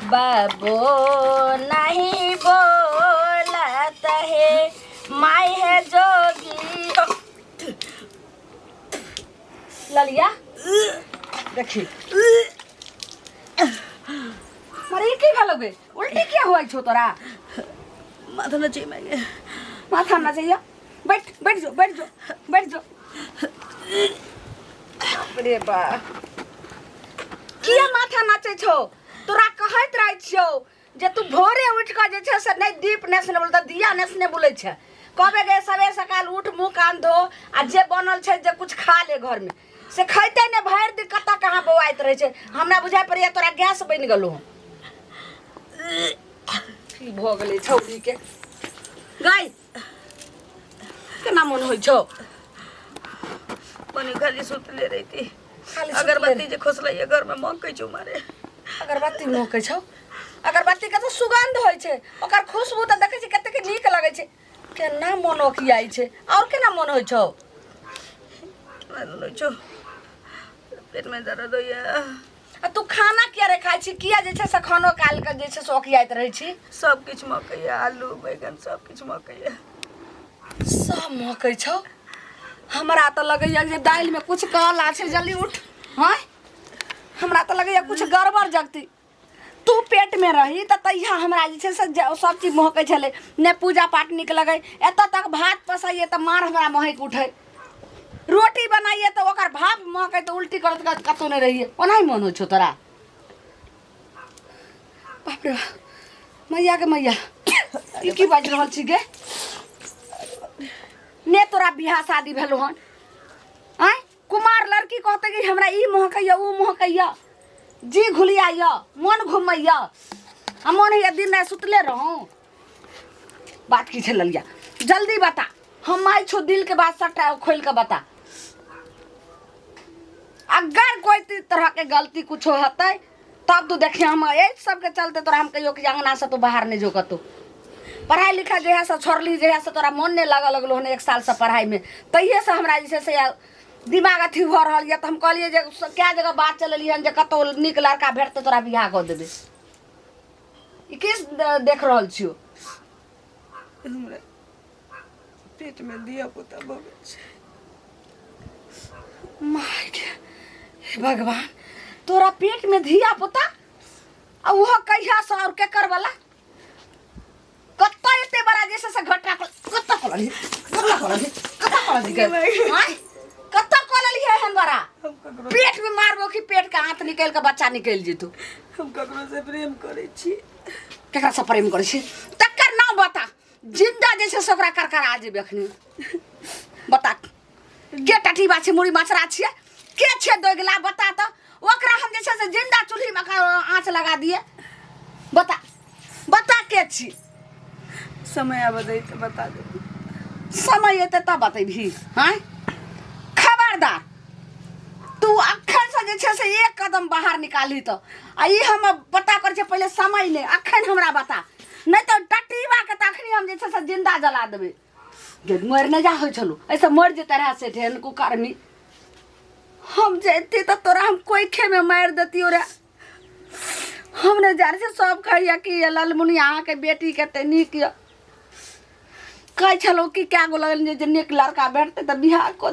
बाबो नहीं बोलत है माई है जोगी। ललिया देखी मारे की भलो बे उल्टी क्या हुआ छो तोरा? माथा न चाहिए मैं माथा ना चाहिए। बैठ बैठ जाओ बैठ जाओ बैठ जाओ। अरे बा किया माथा नाचे छो? तोरा कहत रह छो जे तू भोरे उठ के जे छै से नहीं दीप नेसने बोलता दिया नेसने बोले छै। कबे गे सबे सकाल उठ मुंह कान धो आ जे बनल छै जे कुछ खा ले घर में से खैते ने भर दिन कता कहां बौआइत रहे छै। हमरा बुझाय पड़िया तोरा गैस बन गेलो की भ गेलै छौरी के। गाय केना मन होइ छौ? पानी खाली सुतले रही थी। अगरबत्ती जे खोसले ये घर में मौके छौ मारे। अगरबत्ती मौके छौ? अगरबत्ती के तो सुगंध होइ छै, ओकर खुशबू त देखै छी कते के नीक लगै छै। केना मन ओकियाई छै और केना मन होइ छौ? केना होइ छौ? पेट में दर्द होइया। आ तू खाना किया रे खाइ छी? किया जे छै से खानो काल के जे छै से ओकियाइत रहै छी? सब किछ मकैया आलू बैगन सब किछ मकैया। सब मौके छौ? हमरा तो लगैया जे दाल में कुछ काला छै। जल्दी उठ। हां हमरा तो लगैया कुछ गड़बड़ जगती। तू पेट में रही त तैया हमरा जे छै से सब चीज महकै छले। ने पूजा पाठ निक लगै। एत तक भात पसाइए त मार हमरा महक उठै। रोटी बनाइए त ओकर भाप महकै त उल्टी करत करत कतो नै रहिए। ओनाही मन हो छौ तोरा? बाप रे मैया के मैया ई की बाज रहल छी गे? ने तोरा बियाह शादी भेलो हन आय कुमार लड़की कहते कि हमरा ई महकैया ऊ महकैया जी घुलियाइया मन घुमैया हम मन है दिन रात सुतले रहूं। बात की छे ललिया जल्दी बता। हम माई छो दिल के बात सबटा खोल के बता। अगर कोई तरह के गलती कुछ होते तब तू देखिए हम ए सब के चलते तोरा हम कहियो कि अंगना से तू बाहर नहीं जो कतो। पढ़ाई लिखाई जहिया से छोड़ली जहिया से तोरा मन नहीं लगा लगलो हन 1 साल से पढ़ाई में तहिए से हमरा जैसे से दिमाग अथी हो रहल या त हम कहलिए जे क्या जगह बात चलली हन जे कतो निक लड़का भेटते तोरा बियाह कर देबे। ई किस देख रहल छियो? हमरा पेट में दिया पुता भगे छै। माय हे भगवान तोरा पेट में धिया पुता आ वो कहिया से और के करवाला कत्ता एते बड़ा जैसे से घटना कत्ता करली कत्ता करली के हां कत्ता करली है हम बड़ा पेट में मारबो कि पेट का हाथ निकल के बच्चा निकल जेतौ। हम ककरो से प्रेम करै छी। केकरा से प्रेम करै छी? तकर नाम बता। जिंदा जैसे सकरा करकर आ जेबे अखनी बता। के टठी बाछी मुड़ी मछरा छिए के छे दोगला बता त ओकरा हम जैसे से जिंदा चूल्ही में आंच लगा दिए। बता बता के छी? समय आबे त बता दे। समय एते तब बतेबी हां खबरदार तू अखन से जे छे से एक कदम बाहर निकाली त आ ई हम पता कर छे पहले समय ने अखन हमरा बता नहीं तो टटीबा के तखनी हम जे छे से जिंदा जला देबे। जे मर न जा होय छलो ऐसे मर जे तरह से ठेन को कर्मी हम जेते त तोरा हम कोई खे में मार देती रे। हमने जान से सब कहिया कि ललमुनी अहाँ के बेटी के ते निक कह छलो कि क्या गो लगन जे निक लड़का बैठते त बियाह को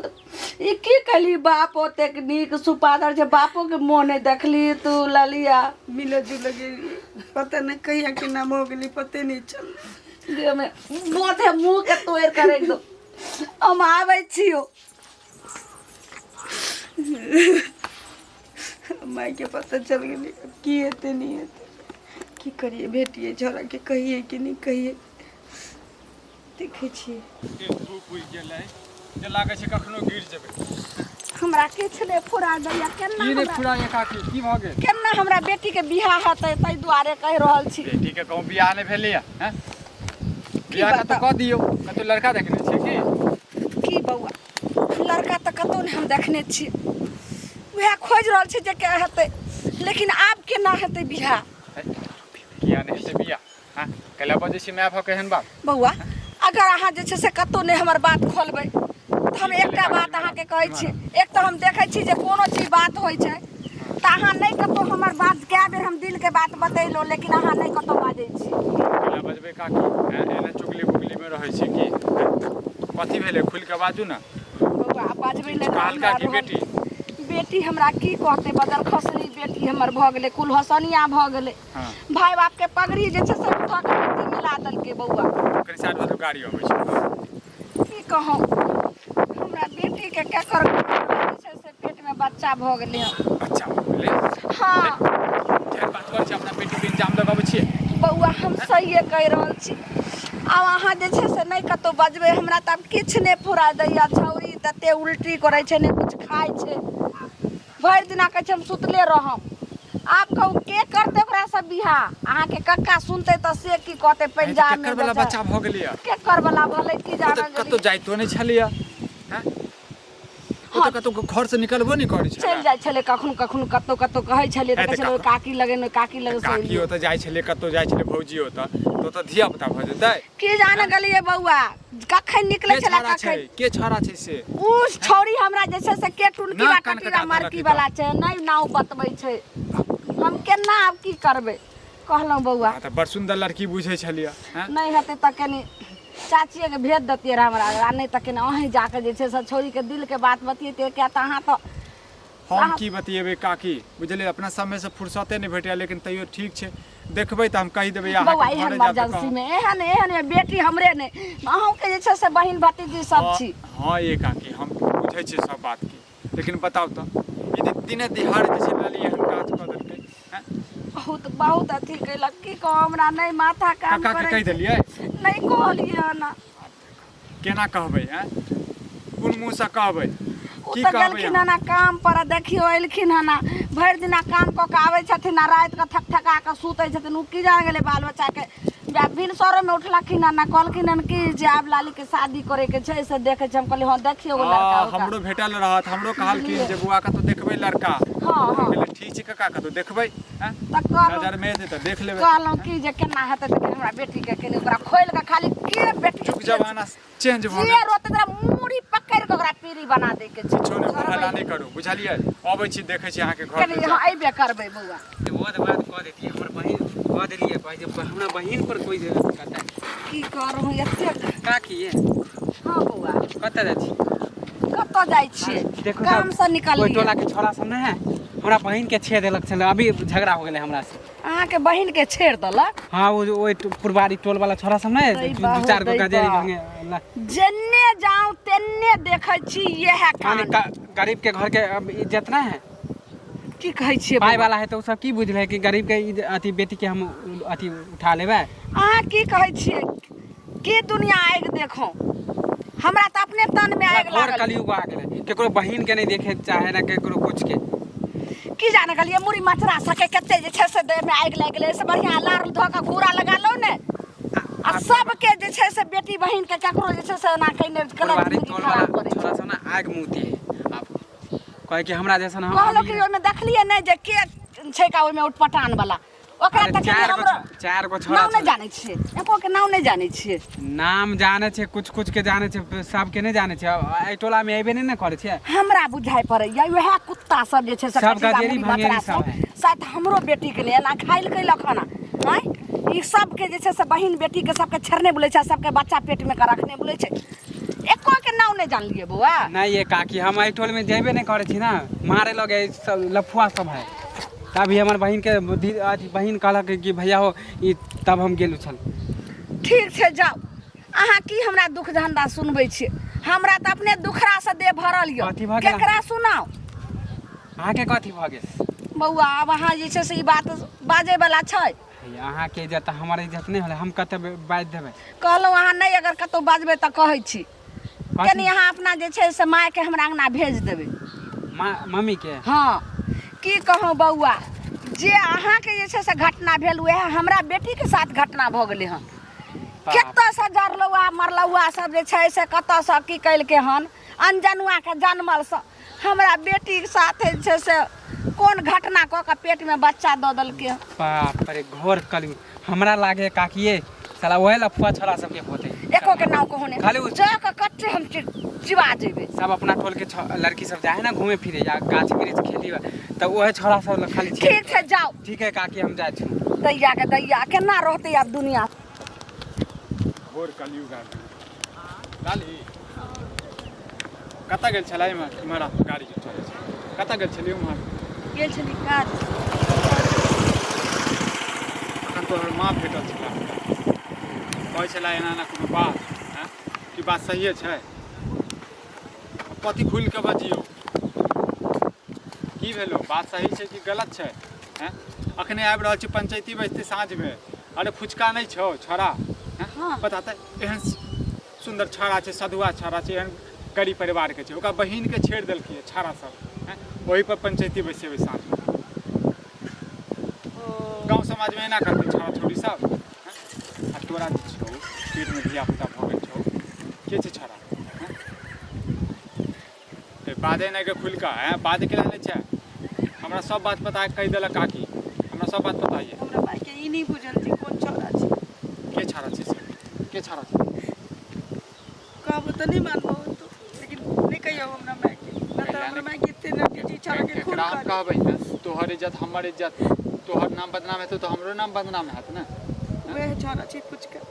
ई की कहली बाप ओते निक सुपादर जे बापो के मोने देखली तू ललिया मिले जुले गेली पता नहीं कहिया के नाम हो गेली पते नहीं चल। जे में मोथे मुंह के तोड़ करे दो हम आबै छियो। माई के पता चल गेली की हेते नहीं हेते की करिए बेटिए छोरा के कहिए कि नहीं कहिए देखे छी। धूप उइ गेलै जे लागे छै कखनो गिर जेबै। हमरा किछ ने फुरा दैया केना की ने फुरा एका की भ गेल? केना हमरा बेटी के बियाह हेतै तै दुआरे कह रहल छी। बेटी के कहूं बियाह नै भेलैया हैं? बियाह त क दियौ कतो लड़का देखने छी की बौआ लड़का त कतो ने हम देखने छी वह खोज रहल छी जे के हेतै लेकिन आब केना हेतै बियाह? किया नै हेतै बियाह? हां कला बजे छी मैं भ केहन बात बौआ अगर अहाँ जे छै से कतो ने हमर बात खोलबै त हम एकटा बात अहाँ के कहै छी। एक त हम देखै छी जे कोनो चीज बात होय छै त अहाँ नै कतो हमर बात कए बेर हम दिल के बात बतैलो लेकिन अहाँ नहीं कतौ बाजै छी बोला बजबे काकी एना चुगली बुगली में रहै छी की कथी भेले खुल के बाजू ना बौआ बाजबै नहीं काल का की बेटी बेटी हमरा की कहते बदल खसनी बेटी हमर भ गेलै कुल हसनिया भ गेलै हां भाई बाप के पगड़ी जे छै से उठा के बेटी मिला देल के बौआ ओकरे साथ में तो गाड़ी आबै छै की कहूं हमरा बेटी के केकर छै से पेट में बच्चा भ गेलै अच्छा बोले हां ढेर बात कर छै अपना बेटी के इंजाम लगाबै छियै बौआ हम सहिए कहि रहल छी आब अहाँ जे छै से नहीं कतौ बजबै हमरा त अब किछ नहीं फुरा दैया छौरी तते उल्टी करै छै ने कुछ खाय छै भरि दिना कहै छै हम सुतले रहब आप कहू के करते ओकरा से बियाह अहाँ के कक्का सुनते त से की कहते पंजाब में केकर वाला बच्चा भ गेलिया केकर वाला भले की जाना कतो जाइतो नहीं छलिया हैं ओ त कतो घर से निकलबो नहीं करै छै चल जाय छले कखनो कखनो कतो कतो कहै छलिए त कहै छले काकी लगे काकी ओत जाय छले कतो जाय छले भौजी ओत तो धिया पुता भ जेतै की जाने गलिए बौआ कखन निकले छला कखन के छौरा छै से उ छौरी हमरा जे छै से के टुनकी बा कटीरा मारकी वाला छै नहीं नाव बतबै छै हम केना आब की करबै कहलौ बौआ त बड़ सुंदर लड़की बुझै छलिया हैं नहीं हेतै त कनी चाचिए के भेज देतिए हमरा आ नहीं त कनी अहीं जाके जे छै से छौरी के दिल के बात बतिएते क्या त अहाँ त हम की बतिएबे काकी बुझले अपना समय से फुर्सते नहीं भेटिया लेकिन तैयो ठीक छै देखबै त हम कहि देबै यहाँ बौआ एहन इमरजेंसी में एहन बेटी हमरे ने अहूं के जे छै से बहिन भतीजी सब छी हां ये काकी हम बुझै छी सब बात की लेकिन बताउ त ई दिने दिहाड़ जे छै लाली एहन काज क देलकै हैं बहुत अथी कैलक की कह हमरा नहीं माथा काम काका के कहि देलियै नहीं कहलिए ना केना कहबै हैं कोन मुंह से कहबै उ त गेलखिन ना काम पर देखियो एलखिन ना भरि दिना काम क के आबै छथिन ना रात के थक थका के सुतै छथिन उ की जान गेलै बाल बच्चा के भिनसरे में उठलखिन ना कहलखिन कि जे आब लाली के शादी करे के छै से देखे छै हम कहली हां देखियो लड़का हमरो भेटल रहत हमरो कहलखिन जे बुआ का तो देखबै लड़का हां हां ठीक छै काका का तो देखबै हैं त नजर में एतै त देख लेबै कहलौ कि जे केना हेतै त हमरा बेटी के केने ओकरा खोल के खाली के बेटी जुग जमाना चेंज भ जे रोते तोरा मुड़ी पकड़ के ओकरा पीरी बना दे के छै छोने हल्ला नहीं करू बुझलियै अबै छी देखै छी अहाँ के घर कनी हां आइबे करबै बौआ बहुत बात कह देती हमर बहिन कह देलिए भाई जब हमरा बहिन पर कोई कहता की करहु एते का की है हां बौआ कत जाइ छी कत जाइ छियै देखो काम से निकल कोई टोला के छोरा सब नहीं है हमरा बहिन के छेड़ देलक छले अभी झगड़ा हो गेलै हमरा से अहाँ के बहिन के छेड़ देलक हां वो पुरबारी टोल वाला छोरा सब नहीं दू चार गो गजेरी भांगे जन्ने जाऊं तेन्ने देखै छी यह कांड गरीब के घर के अब इज्जत ना है की कहै छियै पाई वाला है तो सब की बुझले कि गरीब के अथी बेटी के हम अथी उठा लेबै अहाँ की कहै छियै की दुनिया आगि देखो हमरा त अपने तन में आगि और लागल कलयुग आ गेलै केकरो बहिन के नहीं देखे चाहे ना केकरो कुछ के की जाने गलिए मुड़ी मचरा सके कते जे छै से देह में आगि लाग गेलै से बढ़िया लार ध के कूड़ा लगा लो ने आ सब के जे छै से बेटी बहिन के ककरो जे छै से ना कइने पुरबारी गलत टोल खराब वाला करे छोरा सब ना आग मुती है आप कहे कि हमरा जैसन हम कहलो कि ओमे देखलिए नै जे के छै का ओमे उठपटान वाला ओकरा अरे तक हमरो चार गो छोरा नाम नहीं जाने छियै एको के नाम नहीं जाने छियै नाम जाने छे कुछ के जाने छे सब के नहीं जाने छे आई टोला में एबे नहीं ना करे छे हमरा बुझाइ पड़ैया वह कुत्ता सब जे छै से सब कचरा गजेरी मुड़ी भंगेरी बचरा सब है। शायद हमरो बेटी के लिए ना खाइल कैलक खाना हैं ई सब के जे छै से बहिन बेटी के सबके छरने बोले छै सबके बच्चा पेट में के रखने बोले छै एको के नाम नहीं जान लिए बउआ नहीं ये काकी हम आई टोल में जेबे नहीं करे छी ना मारे लगे सब लफुआ सब है तभी हमर बहिन के अथी बहिन कहलक कि भैया हो ई तब हम गेलु छल ठीक छै जाओ अहाँ की हमरा दुख धंधा सुनबै छी हमरा त अपने दुखरा से देह भरल य कथी भऽ गेल? केकरा सुनाओ अहाँ के कथी भ गेल बउआ अब अहाँ जे छै से ई बात बाजे वाला छै अहाँ के इज्जत हमर इज्जत नहीं होले हम कते बाज देबै कहलहुँ अहाँ नहीं अगर कतौ बाजबै त कहै छी कनी अहाँ अपना जे छै से माय के हमरा अंगना भेज देबै मम्मी के हाँ की कहूँ बउआ जे अहाँ के जे छै से घटना भेल वह हमरा बेटी के साथ घटना भ गेलै हन कतऽ से जरलौआ मरलौआ सब जे छै से कतऽ से की कैलके हन अनजनुआ के जन्मल से हमरा बेटी के साथ जे छै से कोन घटना क के पेट में बच्चा दऽ देलकै बाप रे घोर कलयुग हमरा लागे काकिए साला ओहे लफुआ छोरा सबके होते एको के नाव को होने खाली जा के कच्चे हम चिबा जेबे। सब अपना टोल के लड़की सब जाए ना घूमे फिरे या गाछ वृक्ष खेली तो वह छोड़ा सब खाली ठीक है जाओ। ठीक है काकी हम जाए छी। दैया केना रहते आब दुनिया। भोर कलियुग आ गाली कतऽ गेल छलै इमहर गाड़ी जो चलै छै कतऽ गेल छलियै उमहर गेल छली काज। अखन तोहर माँ भेटल छलै कहै छलै एना एना कोनो बात हैं कि बात सहिए छै कथी खुलि कऽ बजियौ की भेलौ बात सही छै कि गलत छै हैं अखने आबि रहल छी पंचायती बजते साँझमे अरे फुचका नहि छौ छोड़ा हैं बता तऽ एहन सुन्दर छौड़ा छै सधुआ छौड़ा छै एहन गरीब परिवारके छै ओकरा बहिनके छेड़ि देलकै छौड़ा सब हैं ओहीपर पंचायती बैसेबै साँझमे गाँव समाजमे एना करतै छौड़ा छौड़ी सब आ तोरा जे छौ पेटमे धियापुता भऽ गेल छौ के छै छौड़ा बाधे नहि के खुलि कऽ हैं बाध के नहि छै हमरा सब बात पता कहि देलक काकी हमरा सब बात पता ये हमरा माय के ई नहीं बुझल थी कौन छौड़ा छै के छौड़ा छै से के छौड़ा छै कहबो तो नहीं मानबो तो लेकिन नहीं कहियो हमरा माय के ना तो हमरा माय के इतने ना बेटी छौड़ा के खून एकरा हम कर कहबै ने तोहर इज्जत हमर इज्जत तोहर नाम बदनाम हेतौ तो हमरो नाम बदनाम हैत ने वह छौड़ा छै फुचका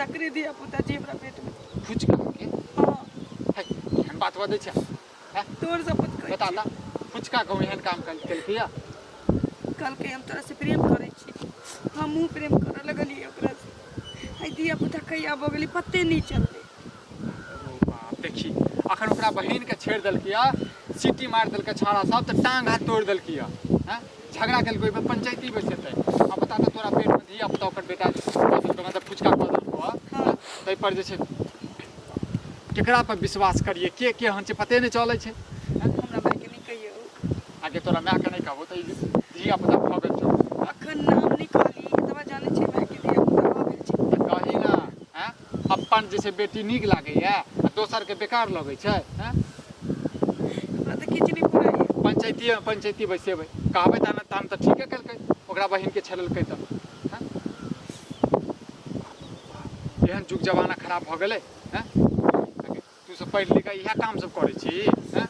तकरे दिया पुता जी हमरा पेट में फुचका के हां है एहन बात बदै छै हैं तोर से पुत कह बता ता फुचका कहूँ एहन काम केलकै कल के हम तोरा से प्रेम करे छी हमहू प्रेम करे लगलिए ओकरा से आई दिया पुता कहिया भ गेली पत्ते नहीं चलते बाप देखी अखन ओकरा बहिनके छेड़ि देलकै सीटी मारि देलकै छौड़ा सब तऽ टाँग हाथ तोड़ि देलकै हैं झगड़ा केलकै ओहिपर पंचायती बैसेतै आ बता तऽ तोरा पेटमे धिया पुता ओकर बेटा मतलब फुचका कऽ देलकौ ताहि पर जे छै केकरा पर विश्वास करिए के हन छै पते नहि चलै छै हमरा माय के नहीं कहियो आगे तोरा माय के नहि कहबो तऽ धिया पुता भऽ गेल छौ अखन नाम निकाली तबा जाने छै माय के दिया पुता भ गेल छै तऽ कही ना हैं अपन जे छै बेटी नीक लागैए आ दोसरके बेकार लगै छै हैं हमरा तऽ किछ नहीं पुराई पंचायती बैसेबै कहबै तहन तऽ ठीके केलकै ओकरा बहिनके छेड़लकै तऽ हैं एहन जुग जमाना खराब भऽ गेलै हैं तू सब पढ़ि लिख इएह काम सब करै छी हैं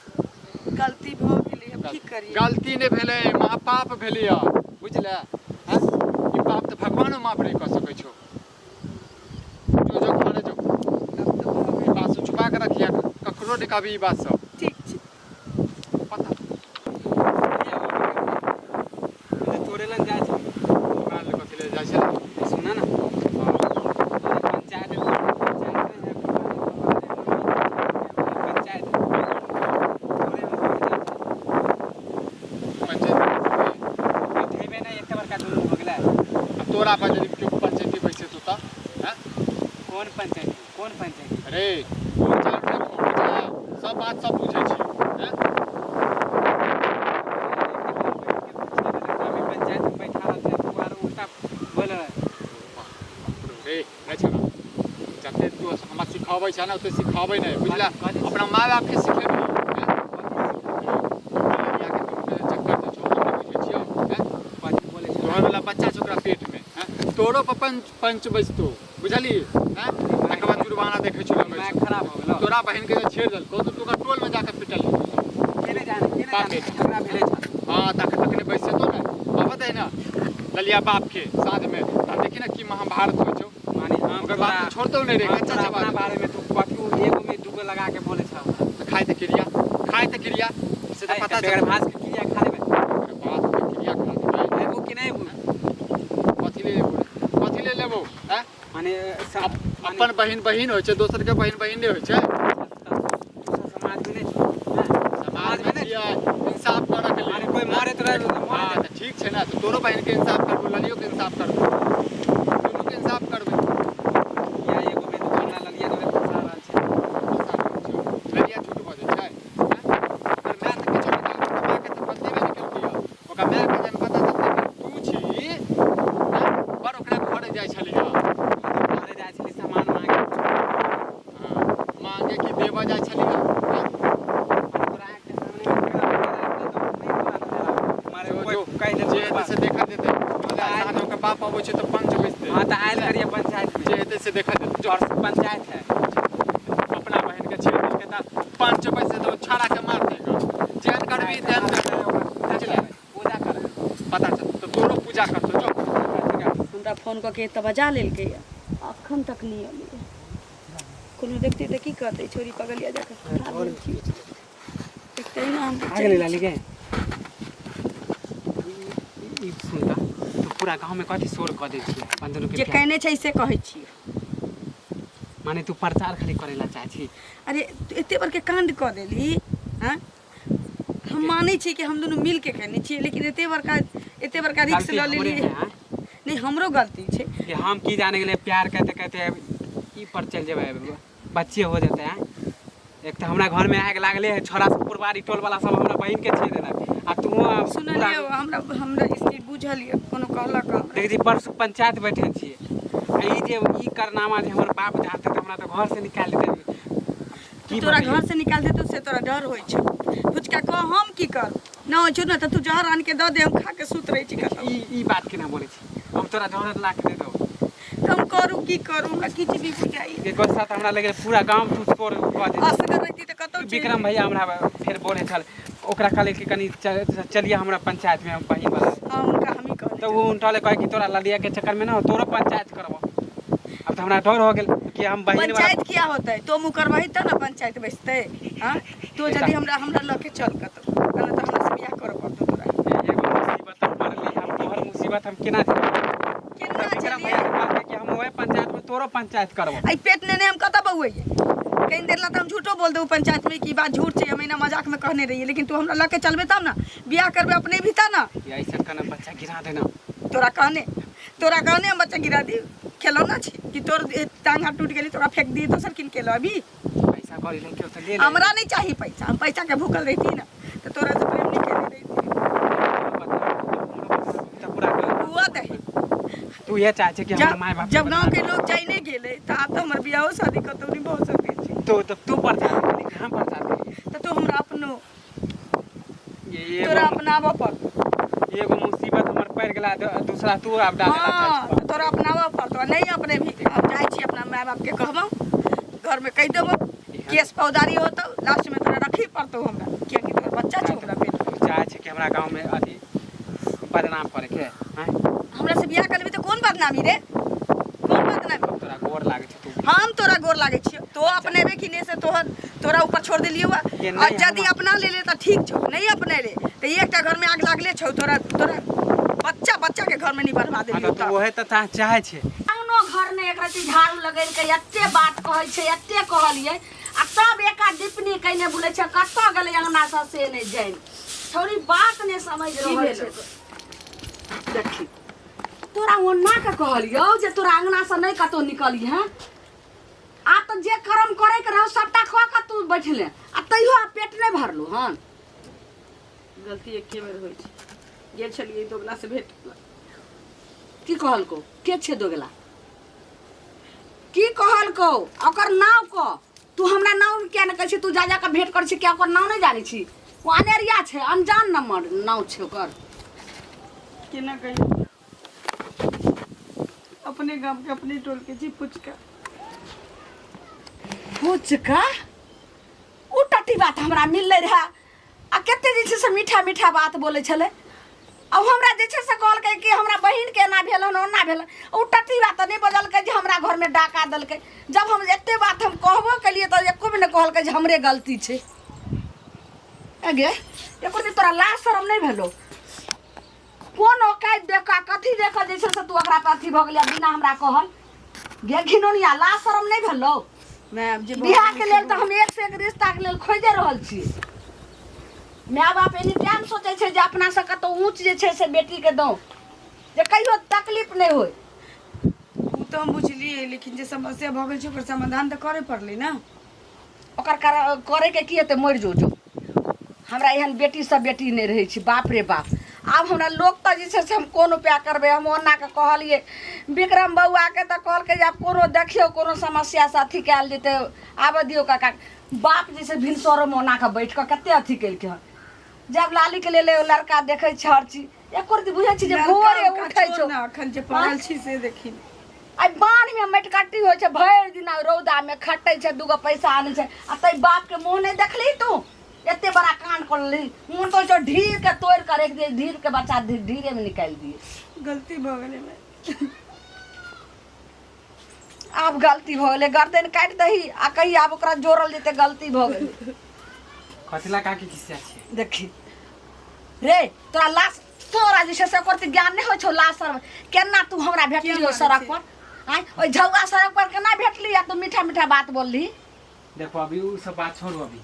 गलती भ गेलै अब की करिए गलती नहि भेलै महापाप भेलै बुझले हैं ई पाप तऽ भगवानो माफ नहि कऽ सकै छौ जो घरे जो बात सब छुपा कऽ रखिया ककरो नहि कहबी ई बात सब ठीक छै पता तोरे लग जाए छी ओकरा लऽ कथी ले जाइ छलै सुना ना पंचायत तोरा पर यदि केओ पंचायती बैसे तू तऽ हैं कौन पंचायत अरे सब बात सब बुझै छी हैं पंचायत में बैठा रहल छै तू आर उल्टा बोल रहा रे नहि छौ जते तू हमरा सिखाबै छै ने ओते सिखाबै नहि बुझला अपना माय बापके सिखेबै तोहर वाला बच्चा छै ओकरा पेटमे तोरो पर पंच बजतौ बुझली हैं तकर बाद जुर्माना देखै छौ मैं खराब हो गेलो तोरा बहिनके जे छेड़ देलकौ तऽ तू ओकर टोलमे जाकऽ पिटल केने जाने झगड़ा भेलै छ हाँ तखने बैसेतौ ने आबऽ दे ने ललिया बापके साँझमे तब देखी ने की महाभारत होइ छौ माने हम ओकर बात तू छोड़तौ नहीं रे कच्चा अपना चबा बारे में तू कथी एगो में दूगो लगा के बोले छ खाए त क्रिया से तो पता बेगर चल भात के क्रिया खा लेबे बात के क्रिया खा देबै एगो कि नहीं कथी ले लेबो हैं माने अपन बहिन होइ छै दोसर के बहिन नहि होइ छै समाज में नहीं समाज में छियै इंसाफ करऽ के माने लिए कोई मारे तो हाँ तऽ ठीक छै ने तो तोरो बहिन के इंसाफ करबो ललियो के इंसाफ करबो दुनू के इंसाफ करबै या एगो में दुकान ललिया तो फंसा रहल छै ललिया झूठ बजै छै ओकर माय तऽ किछो नहि माय के तऽ बतेबे नहि केलकै ओकर माय के जन पता चलतै तू छी पर ओकरा घरे जाइ छलियै घरे जाइ छली सामान मांगे मांगे कि देबऽ जाइ छलियै तोरा के सामने में खड़ा हो तो नहीं मारे कोई कह दे जे से देखा देतै के बाप अबै छै तो 5 बजते हाँ तो आयल करिए पंचायत में जे हेतै से देखा देतै जो पंचायत है अपना बहन के छेड़ देलकै त 5 बजे तो छाड़ा के मार देगा जान करबी ध्यान दे पूजा कर पता चल तो तोरो पूजा करतो जो हमरा फोन कऽ के तऽ बजा लेलकै अखन तक नहीं अलै कोनो देखते तऽ की करतै छोरी पगलिया जाकर देखते ना हम आगे ले लाली के ई सुनता तो पूरा गांव में कथी शोर क दै छी 15 जे रुपया कहने छै से कहै छियै माने तू प्रचार खाली करे ला चाहे छी अरे तू एते बड़के कांड कऽ देली हाँ हम मानै छी कि हम दोनों मिल के कहने छियै लेकिन एते बड़का रिस्क गलती लऽ हमरे लेली है, हाँ? नहीं हमरो गलती छै कि हम की जाने के लिए प्यार कहते कहते ई पर चल जेबै बच्चे हो जाते हैं एक तो हमरा घर में आग लागले है छोरा सब पुरवारी टोल वाला सब हमरा बहन के छे देलक आ तू सुनलिए हमरा स्थिति बुझलिए कोनो कहलक हमरा। देख जी परसों पंचायत बैठे छिए आ ई जे ई करनामा जे हमर बाप जाते त हमरा तो घर से निकाल देते की तोरा बतेलियै? घर से निकाल दे तो से तोरा डर होइ छै फुचका कह हम की करू ना होइ छौ ना तऽ तू जहर आन के दऽ दे हम खा के सुत रहै छी कतौ ई बात के ना बोले छी हम तोरा जहर ला के दे दो हम करू की करू हमरा किछ भी बुझाई के गोस्सा त हमरा लगे पूरा गांव तू छोड़ कह दे असगर रहती तऽ कतौ विक्रम भैया हमरा फिर बोले चल ओकरा कहले कि कनी चलिए हमरा पंचायत में हम बहिन वाला हां उनका हम ही कहले तो वो उनटले कहे कि तोरा ललिया के चक्कर में ना तोरो पंचायत करबो अब तो हमरा डर हो गेल कि हम बहिन वाला पंचायत किया होता है तो मुकर वही त ना पंचायत बैठते हां तो यदि हमरा लके चल कतौ ना त हमरा से बियाह करब पड़तो तोरा एगो मुसीबत हम पड़ली हम तोहर मुसीबत हम केना केना विक्रम चलिए भैया कहलकै कि हम ओए पंचायत में तोरो पंचायत करबो आई पेट नेने हम कतौ बउइए कहीं देर ला तो हम झूठो बोल देबो पंचायत में की बात झूठ छै हम ना मजाक में कहने रहिए लेकिन तू हमरा लके चलबे तब ना बियाह करबे अपने भी त ना या ऐसा कना बच्चा गिरा देना तोरा कहने हम बच्चा गिरा दी खिलौना छी कि तोर टांग हाथ टूट गेली तोरा फेंक दिए दोसर किन के लो अभी पैसा करी ले के तो ले ले हमरा नहीं चाहिए पैसा हम पैसा के भूखल रहती ना तो तोरा से प्रेम नहीं करे रहती तो पूरा हुआ दे तू ये चाहे कि हमर माय बाप जब गांव के लोग जाइने गेले त आब तो हमर बियाहो शादी कतौ नहीं हो सके छी तो तू प्रचार कर हम प्रचार कर तो तू हमरा अपनो ये तोरा अपनावा पर एगो मुसीबत हमर पड़ गेला दूसरा तू अब डालेला हाँ तोरा अपनावा पर तो नहीं अपने भी अब जाय छी अपना माय बाप के कहबो घर में कह देबो केस फौजदारी होतो लास्ट में तोरा रखी पड़तो हमरा किया कि तोरा बच्चा छै ओकरा पेट में चाहे छै कि हमरा गांव में अथी बदनाम करे के हैं हमरा से बियाह करबी तो कौन बदनामी रे कौन बदनामी तोरा गोर लागे छै तू हम तोरा गोर लागे छियो तो अपने बे किने से तोरा ऊपर छोड़ देलियो ये और नहीं यदि अपना ले ले तो ठीक छौ नहीं अपने ले तो एकटा घर में आग लागले छौ तोरा बच्चा के घर में नहीं बर्बाद हाँ, देलियो तो तू ओहे त चाहे छै अंगनो घर में एक रति झाड़ू लगेल के एते बात कहै छै एते कहलिए आ सब एका डिपनी कइने बुलै छै कतऽ गेलै अंगना सँ से नहीं जाइन थोड़ी बात ने समझ रहल छै देखी तोरा ओन्ना के कहलियो जे तोरा अंगना से नहीं कतौ निकली हैं आ तो जे कर्म करे के रहो सबटा खा के तू बैठले आ तैयो पेट नहीं भरलो हन गलती एके बेर होइ छै गेल छलिए दोगला से भेट की कहलको के छे दोगला की कहलको ओकर नाम को तू हमरा नाम क्या न कहै छी तू जा जा के भेंट कर छी क्या ओकर नाम नहीं जानै छी ओ अनेरिया छै अनजान नंबर नाम छै ओकर केना कही अपने गांव के अपने टोल के जी पुचका फुचका उ टट्टी बात हमरा मिलले रहा आ कते जे छै से मीठा मीठा बात बोले छले अब हमरा जे छै से कहलकै कि हमरा बहिन के एना भेल हन ओना भेल उ टट्टी बात नहीं बजलकै जे हमरा घर में डाका देलकै जब हम एते बात हम कहबो केलिए तो एको भी नहीं कहलकै जे हमरे गलती छै अगे एको दिन तोरा लाज शरम नहीं भेलो कोन औकात देखा कथी देखा जे छै से तू ओकरा पर अथी भ गेलिया बिना हमरा कहल गे घिनोनिया लाज शरम नहीं भेलो मैं अब जे बियाह के लेल तो हम एक से एक रिश्ता के लेल खोजे रहल छी माय बाप एनी टाइम सोचे छै जे अपना से कतौ ऊंच जे छै से बेटी के दो जे कहियो तकलीफ नहीं होय उ तो हम बुझलिए लेकिन जे समस्या भ गेल छै ओकर समाधान तो करे पड़ले ना ओकर करे के की हेतै मर जो हमरा एहन बेटी सब बेटी नहीं रहे छी बाप रे बाप आब हमरा लोग तो जे छै से हम कोन उपाय करबै हम ओना के कहलिए विक्रम बउआ के तो कहलकै जे आब कोनो देखियो कोनो समस्या से अथी कैल जेतै आबे दियो काका बाप जे छै भिनसरो में ओना के बैठ के कते अथी केलकै हन जब लाली के लेल लड़का देखै छै हर चीज एक करती बुझै छी जे भोरे उठै छौ ना अखन जे पड़ल छी से देखी आई बान में मटकाटी होइ छै भरि दिन रौदा में खटै छै दूगो पैसा आनै छै आ तै बाप के मुंह नहीं देखली तू एते बड़ा कान करली मुंह तो जो ढीर के तोड़ कर एक दे ढीर के बच्चा ढीरे में निकाल दिए गलती भ गेलै मैं अब गलती भ गेलै गर्दन काट दही आ कही आब ओकरा जोड़ल जेते गलती भ गेलै कथिला काकी किस्सा छै देखी रे तोरा लाश तोरा जे छै से करते ज्ञान नहीं हो छौ लाश सर केना तू हमरा भेटली हो सड़क पर आय ओइ झौआ सड़क पर केना भेटली आ तू मीठा मीठा बात बोलली देखो अभी उ सब बात छोड़ू अभी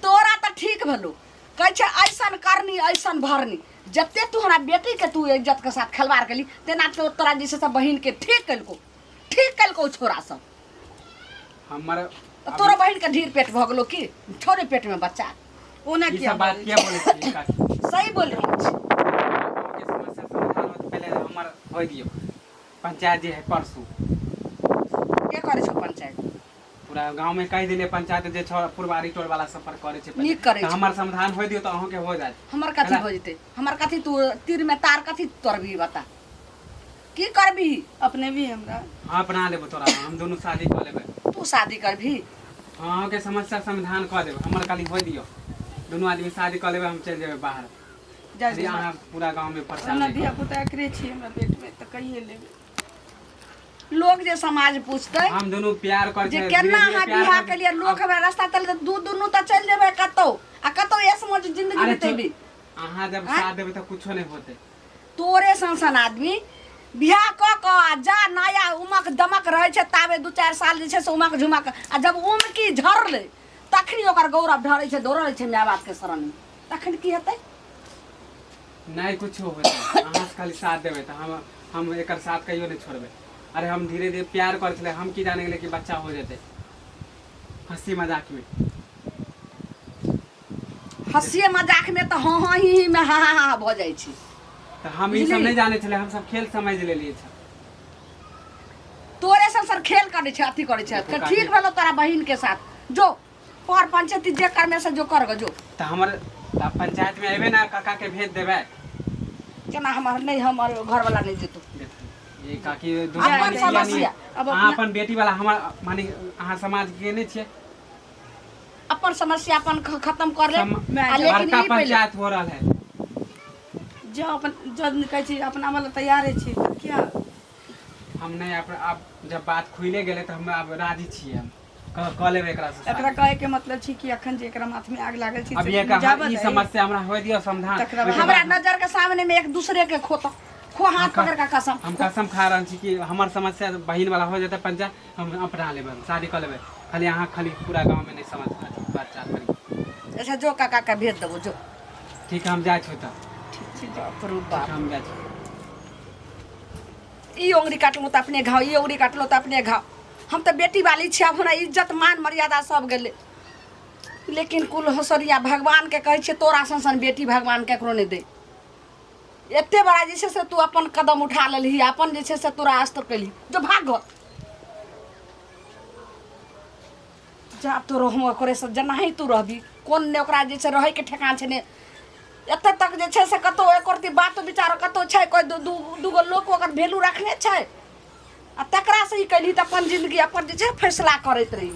तोरा तो ठीक भलो कहे छै ऐसन करनी ऐसन भरनी जते तू हमरा बेटी के तू इज्जत के साथ खिलवाड़ केली तेना तो तोरा जैसे सब बहिन के ठीक कलको छोरा सब हमर तो तोरा बहिन के ढीर पेट भ गेलो की छोरे पेट में बच्चा ओना ई किया सब बात किया बोले छी काकी सही बोल रही छी के समस्या समाधान होत पहले हमर होय दियो पंचायत जे है परसू के करे छौ पंचायत पूरा गांव में कह दिले पंचायत जे पुरवारी टोल वाला सफर करे छै नीक करे छै। हमर समाधान होय दियो त अहों के हो जात हमर कथी हो जते हमर कथी तू तीर में तार कथी तोड़बी बता की करबी अपने भी हमरा हां बना लेबो तोरा हम दोनों शादी कर लेबे तू शादी करबी अहों के समस्या समाधान कर देबे हमर खाली होय दियो दोनों आदमी शादी कर लेबे हम चल जेबे बाहर जा यदि अहाँ पूरा गांव में प्रचार हमरा नहीं धिया करबै। पुता एकरे छी हमरा पेट में त कहिए लेबे लोग जे समाज पूछते हम दोनों प्यार कर जे केना अहाँ बियाह के लिए लोग हमरा रास्ता चल दू दुनू त चल जेबे कतौ आ कतौ ऐस मौज जिंदगी अरे बितेबी अहाँ जब हाँ? साथ देबे त कुछो नहीं होते तोरे संसन आदमी बियाह क क आ जा नया उमक दमक रहे छै ताबे 2-4 साल जे छै से उमक झुमक आ जब उमकी झरले तखनी ओकर गौरव ढरै छै दौड़ै छै माय बाप के शरण में तखन की हेतै नहीं कुछ होते अहाँ से खाली साथ देबे त हम एकर साथ कहियो नहीं छोड़बे अरे हम धीरे धीरे प्यार कर छले हम की जाने गेले कि बच्चा हो जेते हंसी मजाक में हंसी मजाक में तो हाँ हाँ ही में हाँ हाँ हाँ भ जाइ छी तो हम ई सब नहीं जाने छले हम सब खेल समझ लेलिए छ तोरे संसर खेल करे छै अथी करे छै तो तो ठीक भेलो तोरा बहिन के साथ जो पर पंचायती जे कर में से जो कर जो तो हमर पंचायत में एबे ना काका के भेज देबे केना हमर नहीं हमर घर वाला नहीं देतो ये काकी अपन समस्या, अब अहाँ अपन बेटी वाला हमर मानी अहाँ समाज के नहीं छे अपन समस्या अपन खत्म कर ले मैं आ लेकिन बड़का ई पहले पंचायत हो रहा है जो अपन जब कहै छी अपना वाला तैयार छी त क्या हम नहीं अब जब बात खुले गेले तो हम अब राजी छी हम कह लेबे एकरा से एकरा कहे के मतलब छी कि अखन जे एकरा माथ में आग लागल छी अब से ये बुझाबत ई है। समस्या हमरा होय दियो समाधान तकरा बाद हमरा नजर के सामने में एक दूसरे के खो हाथ पकड़ का कसम हम कसम खा रहल छी कि हमर समस्या बहिन वाला हो जेते पंचायत हम अपना लेबे शादी कर लेबे खाली अहाँ खाली पूरा गांव में नहीं समझ बातचीत करी अच्छा जो काका का भेज देबो जो ठीक है हम जाय छी त बाप रे बाप हम जाय छी ई उंगली काटलो तो अपने घाव ई उंगली काटलो तो अपने घाव हम तो बेटी वाली छी अपना इज्जत मान मर्यादा सब गेले लेकिन कुल होसरिया भगवान के कहे छे तोरा संसन बेटी भगवान केकरो नहीं दे एते बड़ा जैसे से तू अपन कदम उठा लेली अपन जैसे से तोरा अस्त्र कैली जो भाग घर जा तो रहू करे से जना ही तू रहबी कोन ने ओकरा जैसे रहे के ठेकान छे ने एते तक जे छै से कतो एक रती बात विचार कतो छै कोई दूगो लोग ओकर वैल्यू रखने छै आ तकरा से ही कैली त अपन जिंदगी अपन जे छै फैसला करैत रही